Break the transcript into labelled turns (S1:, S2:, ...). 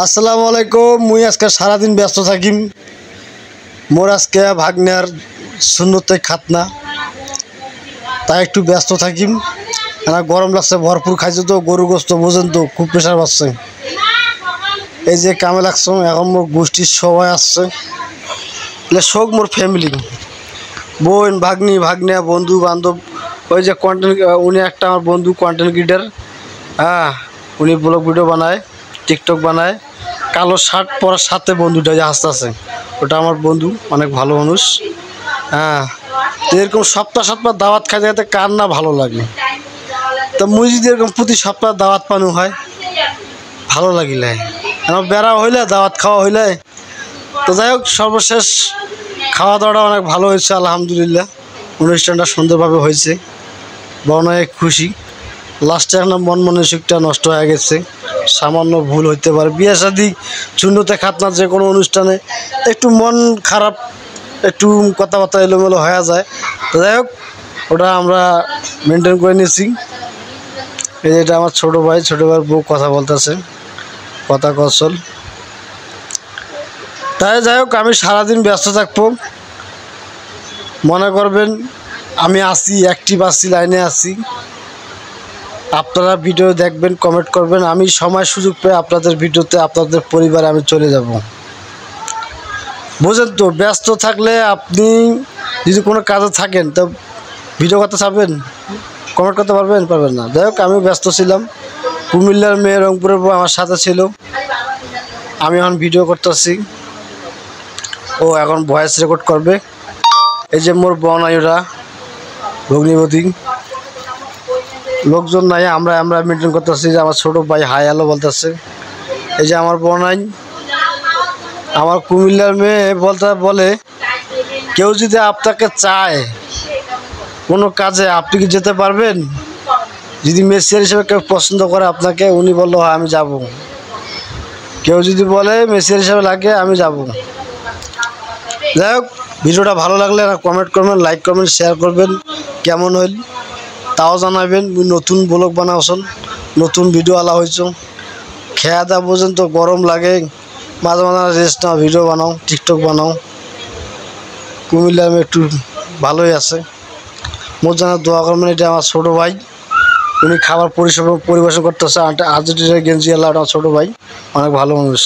S1: আসসালামু আলাইকুম। মুই আজকে সারাদিন ব্যস্ত থাকিম। মোর আজকে ভাগ্নের শূন্যতে খাতনা, তাই একটু ব্যস্ত থাকিম। গরম লাগছে, ভরপুর খাইছে তো, গরু গোস্ত বোঝেন তো, খুব প্রেশার বাড়ছে। এই যে কামে লাগছো, এখন মোর গোষ্ঠীর সবাই আসছে, শোক মোর ফ্যামিলি, বোন ভাগ্নি ভাগ্নে বন্ধু বান্ধব। ওই যে কন্টেন্ট, উনি একটা আমার বন্ধু কন্টেন্ট ক্রিয়েটার, হ্যাঁ, উনি ব্লগ ভিডিও বানায়, টিকটক বানায়। কালো শার্ট পরার সাথে বন্ধুটা যে আসতেছে, ওটা আমার বন্ধু, অনেক ভালো মানুষ। হ্যাঁ, তো এরকম সপ্তাহ দাওয়াত খাইতে খাইতে কার না ভালো লাগে। তো মুই যদি এরকম প্রতি সপ্তাহ দাওয়াত পানো হয়, ভালো লাগিলে, আমার বেড়া হইলে দাওয়াত খাওয়া হইলে। তো যাই হোক, সর্বশেষ খাওয়া দাওয়াটা অনেক ভালো হয়েছে, আলহামদুলিল্লাহ। অনুষ্ঠানটা সুন্দরভাবে হয়েছে, অনেক খুশি। লাস্টে একটা মন মানসিকটা নষ্ট হয়ে গেছে, সামান্য ভুল হইতে পারে। বিয়ে শাদী, শূন্যতে খাতনা, যে কোনো অনুষ্ঠানে একটু মন খারাপ, একটু কথাবার্তা এলোমেলো হয়ে যায়। তো যাই হোক, ওটা আমরা মেনটেন করে নিয়েছি। এই যে এটা আমার ছোটো ভাইয়ের বউ কথা বলতেছে, কথা কৌশল। তাই যাই হোক, আমি সারাদিন ব্যস্ত থাকবো। মনে করবেন আমি আসি, অ্যাক্টিভ আসি, লাইনে আসি। আপনারা ভিডিও দেখবেন, কমেন্ট করবেন, আমি সময় সুযোগ পেয়ে আপনাদের ভিডিওতে, আপনাদের পরিবারে আমি চলে যাব। বুঝেন তো, ব্যস্ত থাকলে আপনি যদি কোনো কাজে থাকেন, তো ভিডিও করতে চাবেন, কমেন্ট করতে পারবেন না। যাই হোক, আমি ব্যস্ত ছিলাম। কুমিল্লার মেয়ে, রংপুরের বউ আমার সাথে ছিল। আমি এখন ভিডিও করতেছি, ও এখন ভয়েস রেকর্ড করবে। এই যে মোর বনাইরা ভগ্নিপতি, লোকজন নাই, আমরা মেনটেন করতেছি। যে আমার ছোটো ভাই হাই হ্যালো বলতেছে। এই যে আমার বনাই, আমার কুমিল্লার মেয়ে বলে, কেউ যদি আপনাকে চায় কোনো কাজে, আপনি কি যেতে পারবেন? যদি মেসিয়ার হিসেবে কেউ পছন্দ করে আপনাকে, উনি বললো হ্যাঁ আমি যাব। কেউ যদি বলে মেসিয়ার হিসেবে লাগে, আমি যাব। যাই হোক, ভিডিওটা ভালো লাগলে কমেন্ট করবেন, লাইক করবেন, শেয়ার করবেন। কেমন হইল তাও জানাবেন। নতুন ব্লগ বানাওছেন, নতুন ভিডিও আলা হয়েছ, খেয়া দেওয়া পর্যন্ত গরম লাগে, মাঝে মাঝে রেস্ট নাও, ভিডিও বানাও, টিকটক বানাও। কুমিল্লা আমি একটু ভালোই আছে, মোট জানা দোয়া করবেন। এটা আমার ছোটো ভাই, উনি খাবার পরিবেশন করতেছে। আর্জেন্টিনার গেঞ্জি আলা, আমার ছোটো ভাই, অনেক ভালো মানুষ।